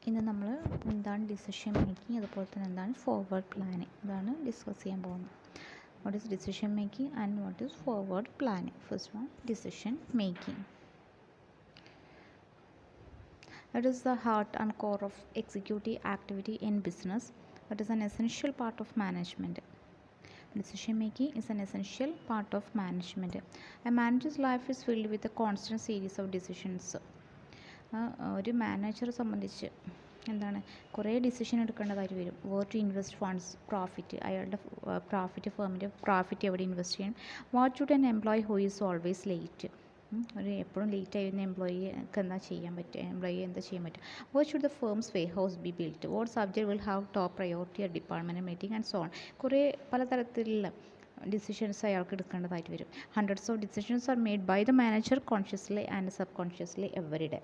ഇന്ന് നമ്മൾ എന്താണ് ഡിസിഷൻ മേക്കിംഗ്, അതുപോലെ തന്നെ എന്താണ് ഫോർവേഡ് പ്ലാനിങ്, ഇതാണ് ഡിസ്കസ് ചെയ്യാൻ പോകുന്നത്. What is decision making and what is forward planning. First one, decision making. It is the heart and core of executive activity in business. It is an essential part of management. Decision making is an essential part of management. A manager's life is filled with a constant series of decisions. ഒരു മാനേജറെ സംബന്ധിച്ച് എന്താണ് കുറേ decision എടുക്കേണ്ടതായിട്ട് വരും. Where to invest funds, profit, അയാളുടെ profit, ഫേമിൻ്റെ profit എവിടെ invest ചെയ്യണം. What should an employee who is always late. ഒരു എപ്പോഴും ലേറ്റ് ആയിരുന്ന എംപ്ലോയിക്ക് എന്താ ചെയ്യാൻ പറ്റുക, എംപ്ലോയി എന്താ ചെയ്യാൻ പറ്റുക. What should the firm's warehouse be built. What subject will have top priority at department meeting and so on. കുറേ പലതരത്തിലുള്ള ഡിസിഷൻസ് അയാൾക്ക് എടുക്കേണ്ടതായിട്ട് വരും. Hundreds of decisions are made by the manager consciously and subconsciously every day.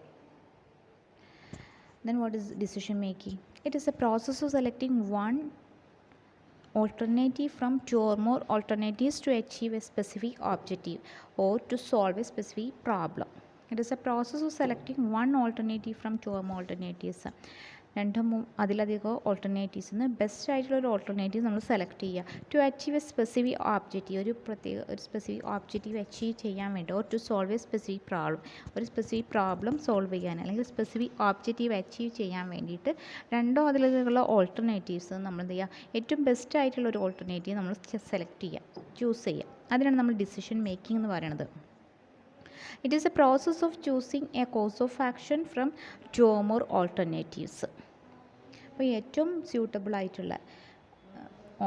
Then what is decision making? It is a process of selecting one alternative from two or more alternatives to achieve a specific objective or to solve a specific problem. It is a process of selecting one alternative from two or more alternatives. അതിലധികം ഓൾട്ടർനേറ്റീവ്സിൽ നിന്ന് best ആയിട്ടുള്ള ഒരു alternative നമ്മൾ select ചെയ്യുക. To achieve a specific objective, ഒരു specific objective achieve ചെയ്യാൻ വേണ്ടി, or to solve a specific problem, ഒരു സ്പെസിഫിക് പ്രോബ്ലം സോൾവ് ചെയ്യാൻ, അല്ലെങ്കിൽ സ്പെസിഫിക് ഓബ്ജക്റ്റീവ് അച്ചീവ് ചെയ്യാൻ വേണ്ടിയിട്ട് രണ്ടോ അതിലുള്ള ഓൾട്ടർനേറ്റീവ്സ് നമ്മൾ എന്ത് ചെയ്യുക, ഏറ്റവും ബെസ്റ്റ് ആയിട്ടുള്ള ഒരു ഓൾട്ടർനേറ്റീവ് നമ്മൾ സെലക്ട് ചെയ്യുക, ചൂസ് ചെയ്യുക. അതിനാണ് നമ്മൾ ഡിസിഷൻ മേക്കിംഗ് എന്ന് പറയുന്നത്. It is a process of choosing a course of action from two or more alternatives. അപ്പോൾ ഏറ്റവും സ്യൂട്ടബിൾ ആയിട്ടുള്ള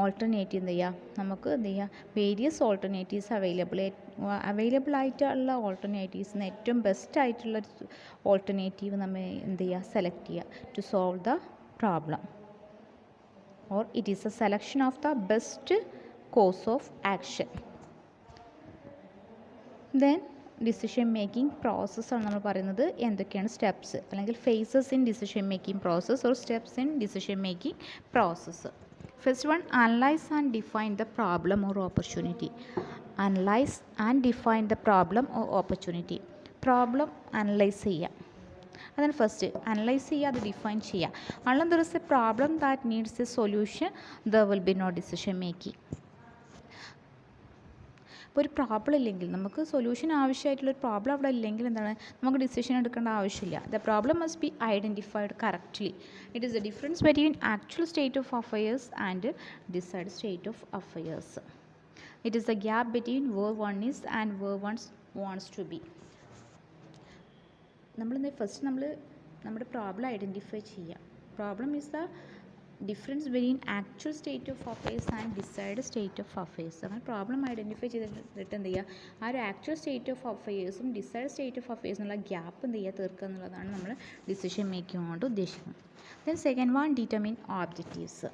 ഓൾട്ടർനേറ്റീവ് എന്ത് ചെയ്യുക, നമുക്ക് എന്ത് ചെയ്യുക, വേരിയസ് ഓൾട്ടർനേറ്റീവ്സ് അവൈലബിൾ ആയിട്ടുള്ള ഓൾട്ടർനേറ്റീവ്സിന് ഏറ്റവും ബെസ്റ്റ് ആയിട്ടുള്ള ഓൾട്ടർനേറ്റീവ് നമ്മൾ എന്ത് ചെയ്യുക, സെലക്ട് ചെയ്യുക. To solve the problem, or it is a selection of the best course of action. Then decision making പ്രോസസ്സാണ് നമ്മൾ പറയുന്നത്. എന്തൊക്കെയാണ് സ്റ്റെപ്സ് അല്ലെങ്കിൽ phases in decision making process, or steps in decision making process. First one, analyse and define the problem or opportunity. Analyse and define the problem or opportunity. Problem analyse ചെയ്യുക, അതാണ് first. Analyse ചെയ്യുക, അത് define ചെയ്യുക. Unless there is a problem that needs a solution, there will be no decision making. ഇപ്പോൾ ഒരു problem ഇല്ലെങ്കിൽ, നമുക്ക് solution ആവശ്യമായിട്ടുള്ളൊരു problem അവിടെ ഇല്ലെങ്കിൽ എന്താണ്, നമുക്ക് ഡിസിഷൻ എടുക്കേണ്ട ആവശ്യമില്ല. The problem must be identified correctly. It is the difference between actual state of affairs and desired state of affairs. It is the gap between where one is and where one wants to be. First നമ്മൾ നമ്മുടെ problem identify ചെയ്യുക. Problem is the difference between actual state of affairs and desired state of affairs. അങ്ങനെ problem identify ചെയ്തിട്ട് എന്ത് ചെയ്യുക, ആ ഒരു actual state of അഫയേഴ്സും decide state of അഫയേഴ്സിനുള്ള ഗ്യാപ്പ് എന്ത് ചെയ്യുക, തീർക്കുക എന്നുള്ളതാണ് നമ്മൾ ഡിസിഷൻ മേക്കിംഗ് കൊണ്ട് ഉദ്ദേശിക്കുന്നത്. Then second one, determine objectives.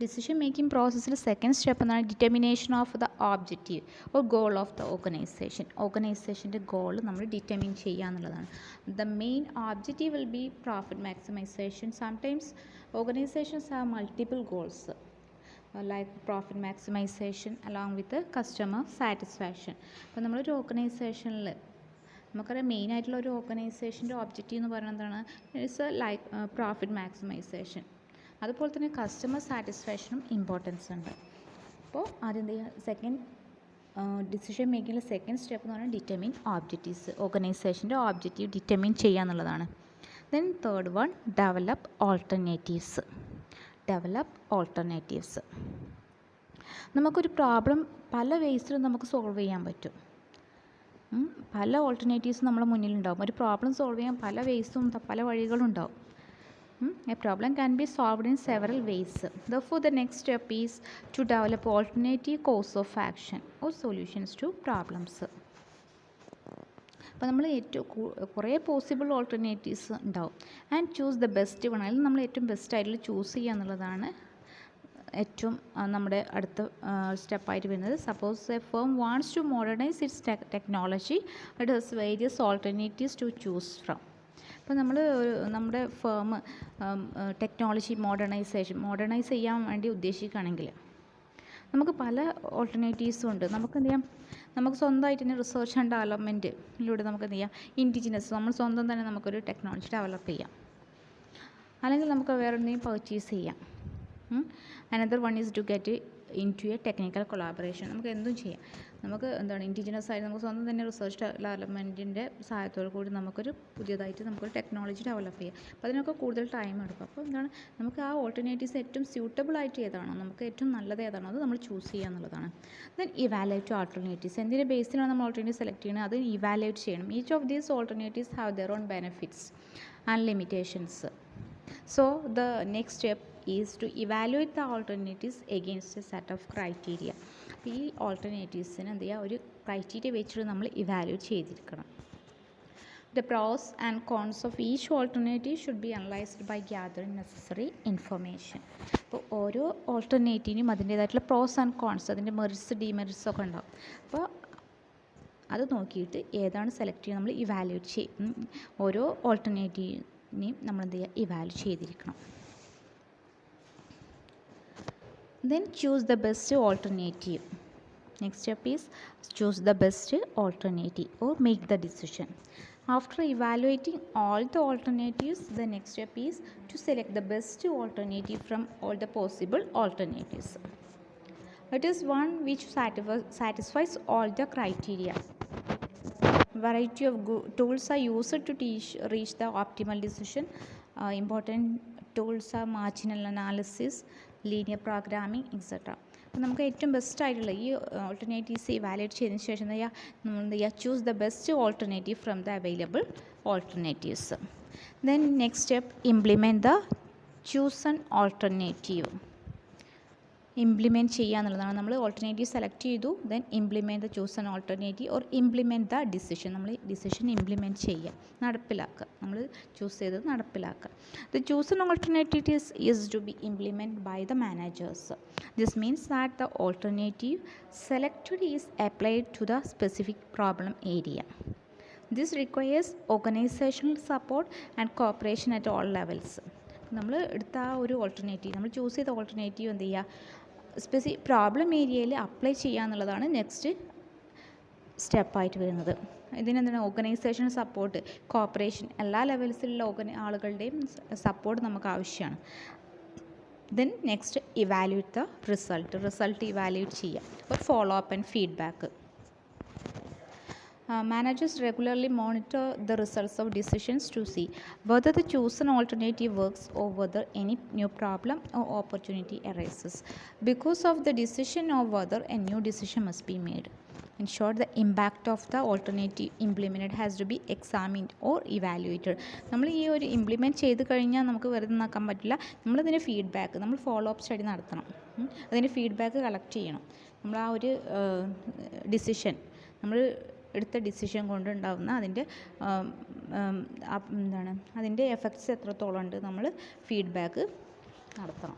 Decision making പ്രോസസ്സിൽ സെക്കൻഡ് സ്റ്റെപ്പ് എന്നാണ് determination of the objective or goal of the organisation. ഓർഗനൈസേഷൻ്റെ ഗോൾ നമ്മൾ ഡിറ്റർമിൻ ചെയ്യുക എന്നുള്ളതാണ്. The main objective will be profit maximisation. Sometimes organisations have multiple goals like profit maximisation along with customer satisfaction. അപ്പോൾ നമ്മളൊരു ഓർഗനൈസേഷനിൽ നമുക്കറിയാം മെയിനായിട്ടുള്ള ഒരു ഓർഗനൈസേഷൻ്റെ ഓബ്ജക്റ്റീവ് എന്ന് പറയുന്നത് എന്താണ്, ഇറ്റ്സ് ലൈക്ക് പ്രോഫിറ്റ് മാക്സിമൈസേഷൻ. അതുപോലെ തന്നെ കസ്റ്റമർ സാറ്റിസ്ഫാക്ഷനും ഇമ്പോർട്ടൻസ് ഉണ്ട്. അപ്പോൾ ആദ്യം എന്ത് ചെയ്യുക, സെക്കൻഡ് ഡിസിഷൻ മേക്കിങ്ങിലെ സെക്കൻഡ് സ്റ്റെപ്പ് എന്ന് പറഞ്ഞാൽ ഡിറ്റർമിൻ ഓബ്ജക്റ്റീവ്സ്. ഓർഗനൈസേഷൻ്റെ ഓബ്ജക്റ്റീവ് ഡിറ്റർമിൻ ചെയ്യുക എന്നുള്ളതാണ്. Then third one, develop alternatives. Develop alternatives. നമുക്കൊരു പ്രോബ്ലം പല വേസിലും നമുക്ക് സോൾവ് ചെയ്യാൻ പറ്റും. പല ഓൾട്ടർനേറ്റീവ്സ് നമ്മുടെ മുന്നിലുണ്ടാവും. ഒരു പ്രോബ്ലം സോൾവ് ചെയ്യാൻ പല വേസും പല വഴികളും ഉണ്ടാവും. A problem can be solved in several ways. Therefore, the next step is to develop alternative course of action or solutions to problems. അപ്പോൾ നമ്മൾ കുറേ പോസിബിൾ ഓൾട്ടർനേറ്റീവ്സ് ഉണ്ടാവും. And choose the best one. അതിൽ നമ്മൾ ഏറ്റവും ബെസ്റ്റ് ആയിട്ടുള്ള choose ചെയ്യുക എന്നുള്ളതാണ് ഏറ്റവും നമ്മുടെ അടുത്ത സ്റ്റെപ്പായിട്ട് വരുന്നത്. Suppose a firm wants to modernise its technology, it has various alternatives to choose from. അപ്പോൾ നമ്മുടെ ഫേം ടെക്നോളജി മോഡേണൈസ് ചെയ്യാൻ വേണ്ടി ഉദ്ദേശിക്കുകയാണെങ്കിൽ നമുക്ക് പല ഓൾട്ടർനേറ്റീവ്സും ഉണ്ട്. നമുക്ക് എന്ത് ചെയ്യാം, നമുക്ക് സ്വന്തമായിട്ട് തന്നെ റിസർച്ച് ആൻഡ് ഡെവലപ്മെൻറ്റിലൂടെ നമുക്ക് എന്ത് ചെയ്യാം, ഇൻഡിജിനസ് നമ്മൾ സ്വന്തം തന്നെ നമുക്കൊരു ടെക്നോളജി ഡെവലപ്പ് ചെയ്യാം. അല്ലെങ്കിൽ നമുക്ക് വേറെ എന്തെങ്കിലും പർച്ചേസ് ചെയ്യാം. Another one is to get into a technical collaboration. നമുക്ക് എന്തും ചെയ്യാം. നമുക്ക് എന്താണ് ഇൻഡിജിനസ് ആയിട്ട് നമുക്ക് സ്വന്തം തന്നെ റിസർച്ച് ഡെവലപ്മെൻറ്റിൻ്റെ സഹായത്തോടു കൂടി നമുക്കൊരു പുതിയതായിട്ട് നമുക്കൊരു ടെക്നോളജി ഡെവലപ്പ് ചെയ്യാം. അപ്പോൾ അതിനൊക്കെ കൂടുതൽ ടൈം എടുക്കും. അപ്പോൾ എന്താണ്, നമുക്ക് ആ ഓൾട്ടർനേറ്റീവ്സ് ഏറ്റവും സ്യൂട്ടബിൾ ആയിട്ട് ഏതാണോ, നമുക്ക് ഏറ്റവും നല്ലത് ഏതാണോ അത് നമ്മൾ ചൂസ് ചെയ്യുക എന്നുള്ളതാണ്. Then evaluate alternatives. എന്തിൻ്റെ ബേസിലാണ് നമ്മൾ ഓൾട്ടർനേറ്റീവ് സെലക്ട് ചെയ്യുന്നത്, അത് ഇവാലുവേറ്റ് ചെയ്യണം. Each of these alternatives have their own benefits and limitations. So the next step is to evaluate the alternatives against a set of criteria. ഈ ഓൾട്ടർനേറ്റീവ്സിന് എന്ത് ചെയ്യുക, ഒരു ക്രൈറ്റീരിയ വെച്ചിട്ട് നമ്മൾ ഇവാലുവേറ്റ് ചെയ്തിരിക്കണം. The pros and cons of each alternative should be analyzed by gathering necessary information. അപ്പോൾ ഓരോ ഓൾട്ടർനേറ്റീവിനും അതിൻ്റേതായിട്ടുള്ള പ്രോസ് ആൻഡ് കോൺസ്, അതിൻ്റെ മെറിറ്റ്സ് ഡിമെറിറ്റ്സ് ഒക്കെ ഉണ്ടാവും. അപ്പോൾ അത് നോക്കിയിട്ട് ഏതാണ് സെലക്ട് ചെയ്യുക, നമ്മൾ ഇവാലുവേറ്റ് ചെയ്യും. ഓരോ ഓൾട്ടർനേറ്റീവിനെയും നമ്മൾ എന്ത് ചെയ്യുക, ഇവാലുവേറ്റ് ചെയ്തിരിക്കണം. Then choose the best alternative. Next step is choose the best alternative or make the decision. After evaluating all the alternatives, the next step is to select the best alternative from all the possible alternatives. It is one which satisfies all the criteria. Variety of tools are used to reach the optimal decision. Important tools are marginal analysis, linear programming, etc. അപ്പോൾ നമുക്ക് ഏറ്റവും best ആയിട്ടുള്ള ഈ alternatives evaluate ചെയ്തതിന് ശേഷം നമ്മൾ എന്ത് ചെയ്യുക, choose the best alternative from the available alternatives. Then next step, implement the chosen alternative. Implement ചെയ്യുക എന്നുള്ളതാണ്. നമ്മൾ ഓൾട്ടർനേറ്റീവ് സെലക്ട് ചെയ്തു, then implement the chosen alternative or implement the decision. നമ്മൾ ഡിസിഷൻ ഇംപ്ലിമെൻറ്റ് ചെയ്യുക, നടപ്പിലാക്കുക. നമ്മൾ ചൂസ് ചെയ്തത് നടപ്പിലാക്കുക. The chosen alternative is to be implement by the managers. This means that the alternative selected is applied to the specific problem area. This requires organisational support and cooperation at all levels. നമ്മൾ എടുത്ത ആ ഒരു alternative, നമ്മൾ choose ചെയ്ത alternative എന്ത് ചെയ്യുക, problem ഏരിയയിൽ apply ചെയ്യുക എന്നുള്ളതാണ് നെക്സ്റ്റ് സ്റ്റെപ്പായിട്ട് വരുന്നത്. ഇതിനെന്താണ്, ഓർഗനൈസേഷൻ സപ്പോർട്ട്, കോപ്പറേഷൻ, എല്ലാ ലെവൽസിലുള്ള ആളുകളുടെയും സപ്പോർട്ട് നമുക്ക് ആവശ്യമാണ്. Then next evaluate the result evaluate ചെയ്യുക. ഒരു follow up and feedback. Managers regularly monitor the results of decisions to see whether the chosen alternative works or whether any new problem or opportunity arises. Because of the decision or whether a new decision must be made. In short, the impact of the alternative implemented has to be examined or evaluated. നമ്മൾ ഈ ഒരു implement ചെയ്ത് കഴിഞ്ഞാൽ നമുക്ക് വെറുതെ നോക്കാൻ പറ്റില്ല. നമ്മളതിൻ്റെ ഫീഡ്ബാക്ക്, നമ്മൾ ഫോളോ അപ്പ് സ്റ്റഡി നടത്തണം. അതിൻ്റെ ഫീഡ്ബാക്ക് കളക്ട് ചെയ്യണം. നമ്മൾ ആ ഒരു ഡിസിഷൻ, നമ്മൾ എടുത്ത ഡിസിഷൻ കൊണ്ടുണ്ടാകുന്ന അതിൻ്റെ അതിൻ്റെ എഫക്ട്സ് എത്രത്തോളം ഉണ്ട്, നമ്മൾ ഫീഡ്ബാക്ക് നടത്തണം.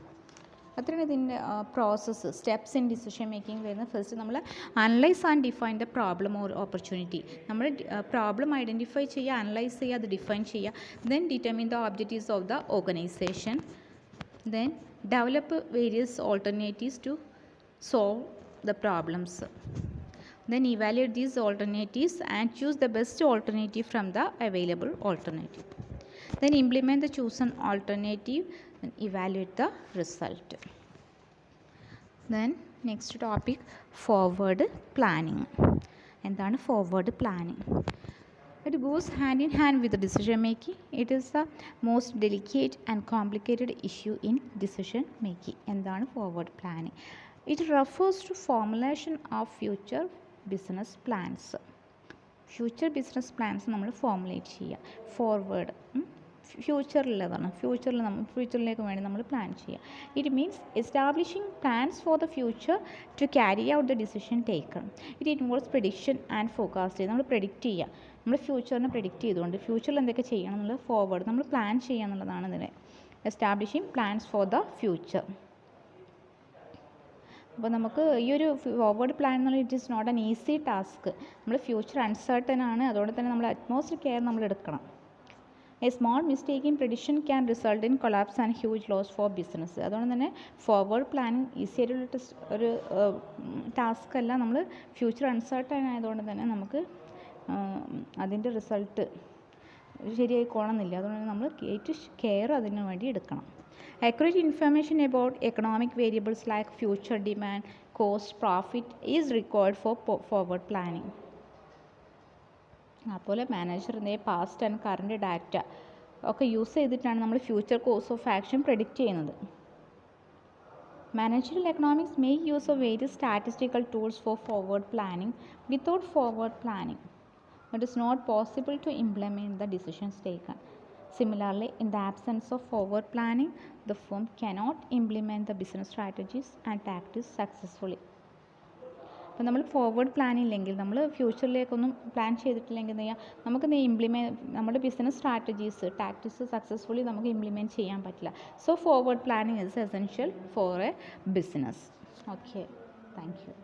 അത്രയാണ് ഇതിൻ്റെ process, steps in decision making വരുന്നത്. ഫസ്റ്റ് നമ്മൾ analyse and define the problem or opportunity. നമ്മൾ പ്രോബ്ലം ഐഡൻറ്റിഫൈ ചെയ്യുക, അനലൈസ് ചെയ്യുക, അത് ഡിഫൈൻ ചെയ്യുക. Then determine the objectives of the organisation. Then develop various alternatives to solve the problems. Then evaluate these alternatives and choose the best alternative from the available alternative. Then implement the chosen alternative and evaluate the result. Then next topic, forward planning. എന്താണ് forward planning? It goes hand in hand with the decision making. It is the most delicate and complicated issue in decision making. എന്താണ് forward planning? It refers to formulation of future business plans. Future business plans നമ്മൾ formulate ചെയ്യുക. Forward ഫ്യൂച്ചറിലുള്ളതാണ്. ഫ്യൂച്ചറിലേക്ക് വേണ്ടി നമ്മൾ plan ചെയ്യുക. It means establishing plans for the future to carry out the decision taken. It involves prediction and forecast. നമ്മൾ predict ചെയ്യുക, നമ്മൾ ഫ്യൂച്ചറിനെ പ്രെഡിക്റ്റ് ചെയ്തുകൊണ്ട് ഫ്യൂച്ചറിൽ എന്തൊക്കെ ചെയ്യണം എന്നുള്ളത് ഫോർവേഡ് നമ്മൾ പ്ലാൻ ചെയ്യുക എന്നുള്ളതാണ് ഇതിനെ establishing plans for the future. അപ്പോൾ നമുക്ക് ഈ ഒരു ഫോർവേഡ് പ്ലാൻ എന്നുള്ള it is not an easy task. നമ്മൾ ഫ്യൂച്ചർ അൺസർട്ടൻ ആണ്, അതുകൊണ്ട് തന്നെ നമ്മൾ അറ്റ്മോസ്റ്റ് കെയർ നമ്മൾ എടുക്കണം. A small mistake in prediction can result in collapse and huge loss for business. അതുകൊണ്ട് തന്നെ ഫോർവേഡ് പ്ലാനിങ് ഈസി ആയിട്ടുള്ള ഒരു ടാസ്ക് അല്ല. നമ്മൾ ഫ്യൂച്ചർ അൺസർട്ടൺ ആയതുകൊണ്ട് തന്നെ നമുക്ക് അതിൻ്റെ റിസൾട്ട് ശരിയായിക്കോണമെന്നില്ല. അതുകൊണ്ട് നമ്മൾ കെയർ അതിന് വേണ്ടി എടുക്കണം. Accurate information about economic variables like future demand, cost, profit is required for forward planning. അതുപോലെ മാനേജറിൻ്റെ പാസ്റ്റ് ആൻഡ് കറണ്ട് ഡാറ്റ ഒക്കെ യൂസ് ചെയ്തിട്ടാണ് നമ്മൾ future course of action predict ചെയ്യുന്നത്. Managerial economics make use of various statistical tools for forward planning. Without forward planning, it is not possible to implement the decisions taken. Similarly, in the absence of forward planning, the firm cannot implement the business strategies and tactics successfully. അപ്പോൾ നമ്മൾ forward plan ഇല്ലെങ്കിൽ, നമ്മൾ ഫ്യൂച്ചറിലേക്കൊന്നും plan ചെയ്തിട്ടില്ലെങ്കിൽ എന്ത് ചെയ്യുക, നമുക്ക് നമ്മുടെ business strategies tactics successfully നമുക്ക് ഇംപ്ലിമെൻറ്റ് ചെയ്യാൻ പറ്റില്ല. So forward planning is essential for A business. Okay, thank you.